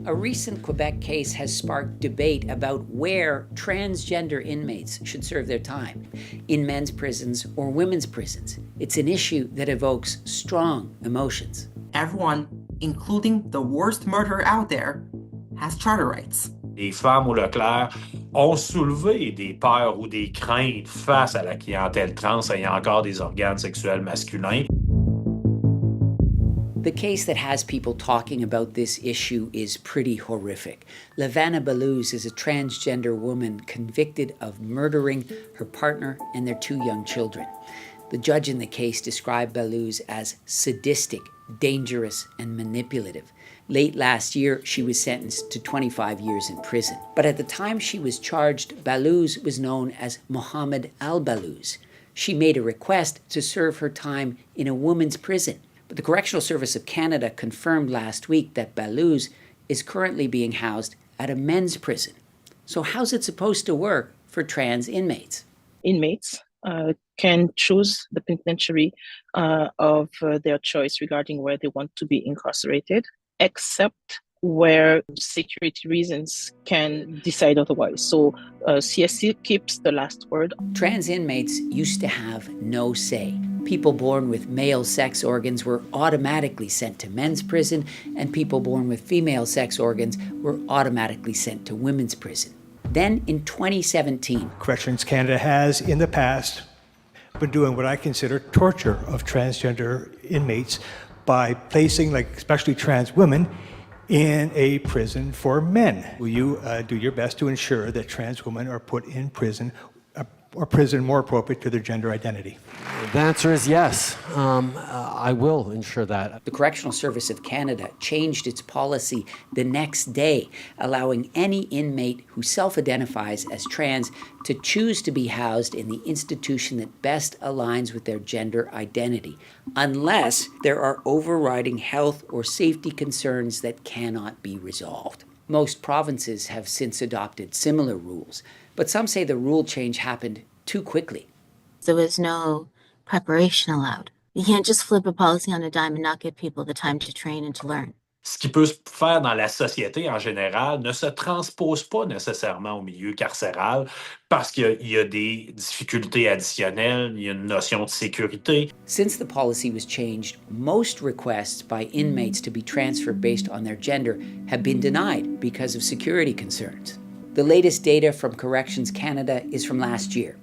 A recent Quebec case has sparked debate about where transgender inmates should serve their time, in men's prisons or women's prisons. It's an issue that evokes strong emotions. Everyone, including the worst murderer out there, has charter rights. Les femmes au Leclerc ont soulevé des peurs ou des craintes face à la clientèle trans ayant encore des organes sexuels masculins. The case that has people talking about this issue is pretty horrific. Levana Ballouz is a transgender woman convicted of murdering her partner and their 2 young children. The judge in the case described Ballouz as sadistic, dangerous, and manipulative. Late last year, she was sentenced to 25 years in prison. But at the time she was charged, Ballouz was known as Mohammed al-Ballouz. She made a request to serve her time in a women's prison. But the Correctional Service of Canada confirmed last week that Ballouz is currently being housed at a men's prison. So how's it supposed to work for trans inmates? Inmates can choose the penitentiary of their choice regarding where they want to be incarcerated, except where security reasons can decide otherwise. So CSC keeps the last word. Trans inmates used to have no say. People born with male sex organs were automatically sent to men's prison, and people born with female sex organs were automatically sent to women's prison. Then in 2017, Corrections Canada has, in the past, been doing what I consider torture of transgender inmates by placing, especially trans women, in a prison for men. Will you do your best to ensure that trans women are put in prison or prison more appropriate to their gender identity? The answer is yes. I will ensure that. The Correctional Service of Canada changed its policy the next day, allowing any inmate who self-identifies as trans to choose to be housed in the institution that best aligns with their gender identity, unless there are overriding health or safety concerns that cannot be resolved. Most provinces have since adopted similar rules, but some say the rule change happened too quickly. There was no preparation allowed. You can't just flip a policy on a dime and not give people the time to train and to learn. Ce qui peut se faire dans la société en général ne se transpose pas nécessairement au milieu carcéral parce qu'il y a des difficultés additionnelles, il y a une notion de sécurité. Since the policy was changed, most requests by inmates to be transferred based on their gender have been denied because of security concerns. The latest data from Corrections Canada is from last year.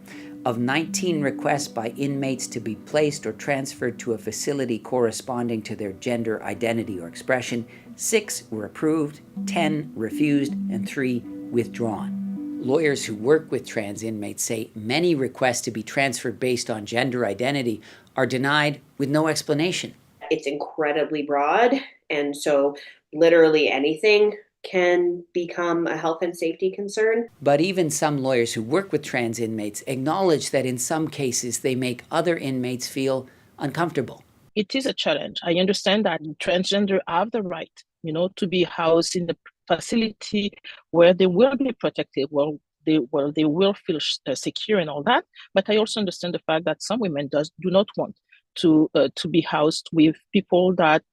Of 19 requests by inmates to be placed or transferred to a facility corresponding to their gender identity or expression, 6 were approved, 10 refused, and 3 withdrawn. Lawyers who work with trans inmates say many requests to be transferred based on gender identity are denied with no explanation. It's incredibly broad, and so literally anything can become a health and safety concern. But even some lawyers who work with trans inmates acknowledge that in some cases they make other inmates feel uncomfortable. It is a challenge. I understand that transgender have the right, to be housed in the facility where they will be protected, where they will feel secure and all that. But I also understand the fact that some women do not want to be housed with people that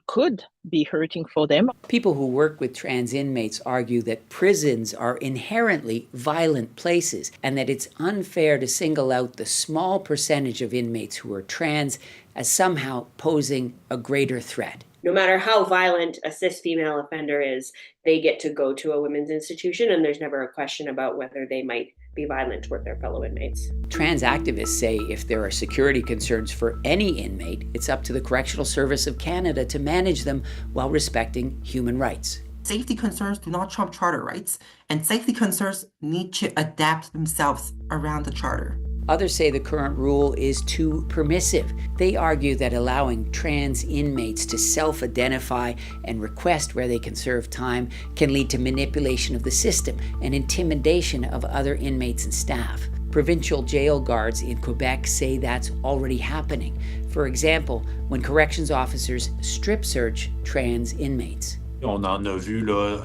could be hurting for them. People who work with trans inmates argue that prisons are inherently violent places and that it's unfair to single out the small percentage of inmates who are trans as somehow posing a greater threat. No matter how violent a cis female offender is, they get to go to a women's institution, and there's never a question about whether they might be violent toward their fellow inmates. Trans activists say if there are security concerns for any inmate, it's up to the Correctional Service of Canada to manage them while respecting human rights. Safety concerns do not trump charter rights, and safety concerns need to adapt themselves around the charter. Others say the current rule is too permissive. They argue that allowing trans inmates to self-identify and request where they can serve time can lead to manipulation of the system and intimidation of other inmates and staff. Provincial jail guards in Quebec say that's already happening. For example, when corrections officers strip search trans inmates. On en a vu là,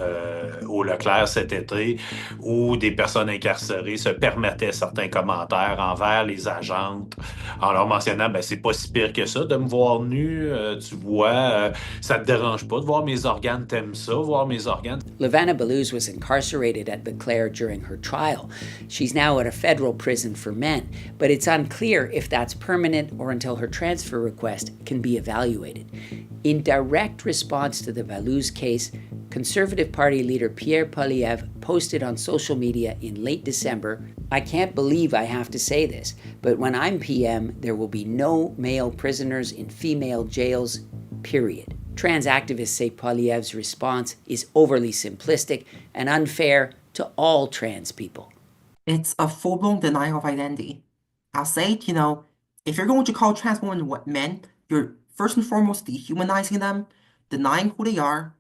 au Leclerc cet été où des personnes incarcérées se permettaient certains commentaires envers les agentes en leur mentionnant ben, c'est pas si pire que ça de me voir nu, tu vois, ça te dérange pas de voir mes organes, t'aimes ça, voir mes organes. Levana Ballouz was incarcerated at Leclerc during her trial. She's now at a federal prison for men, but it's unclear if that's permanent or until her transfer request can be evaluated. In direct response to the Ballouz case, Conservative Party leader Pierre Poilievre posted on social media in late December, "I can't believe I have to say this, but when I'm PM, there will be no male prisoners in female jails, period." Trans activists say Poilievre's response is overly simplistic and unfair to all trans people. It's a full-blown denial of identity. I'll say it, if you're going to call trans women men, you're first and foremost dehumanizing them, denying who they are,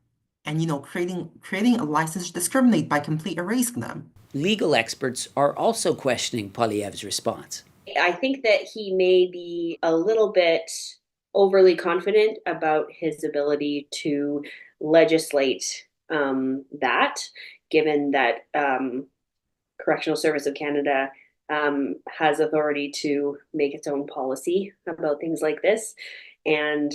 and creating a license to discriminate by completely erasing them. Legal experts are also questioning Poilievre's response. I think that he may be a little bit overly confident about his ability to legislate that, given that Correctional Service of Canada has authority to make its own policy about things like this. And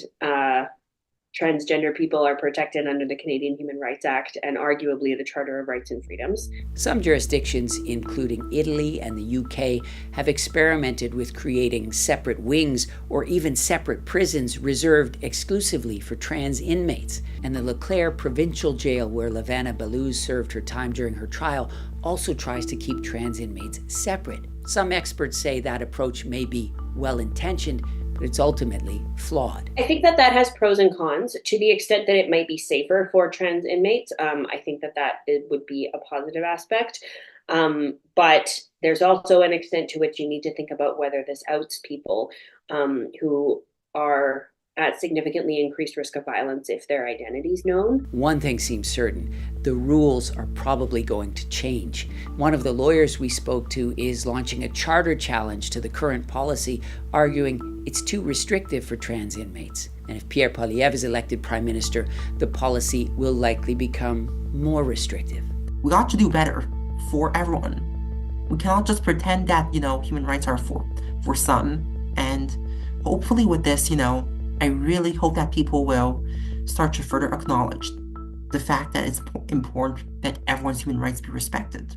transgender people are protected under the Canadian Human Rights Act and arguably the Charter of Rights and Freedoms. Some jurisdictions, including Italy and the UK, have experimented with creating separate wings or even separate prisons reserved exclusively for trans inmates. And the Leclerc Provincial Jail, where Levana Ballouz served her time during her trial, also tries to keep trans inmates separate. Some experts say that approach may be well-intentioned, but it's ultimately flawed. I think that has pros and cons. To the extent that it might be safer for trans inmates, I think that it would be a positive aspect. But there's also an extent to which you need to think about whether this outs people who are at significantly increased risk of violence if their identity is known. One thing seems certain: the rules are probably going to change. One of the lawyers we spoke to is launching a charter challenge to the current policy, arguing it's too restrictive for trans inmates. And if Pierre Poilievre is elected Prime Minister, the policy will likely become more restrictive. We got to do better for everyone. We cannot just pretend that, human rights are for some. And hopefully with this, I really hope that people will start to further acknowledge the fact that it's important that everyone's human rights be respected.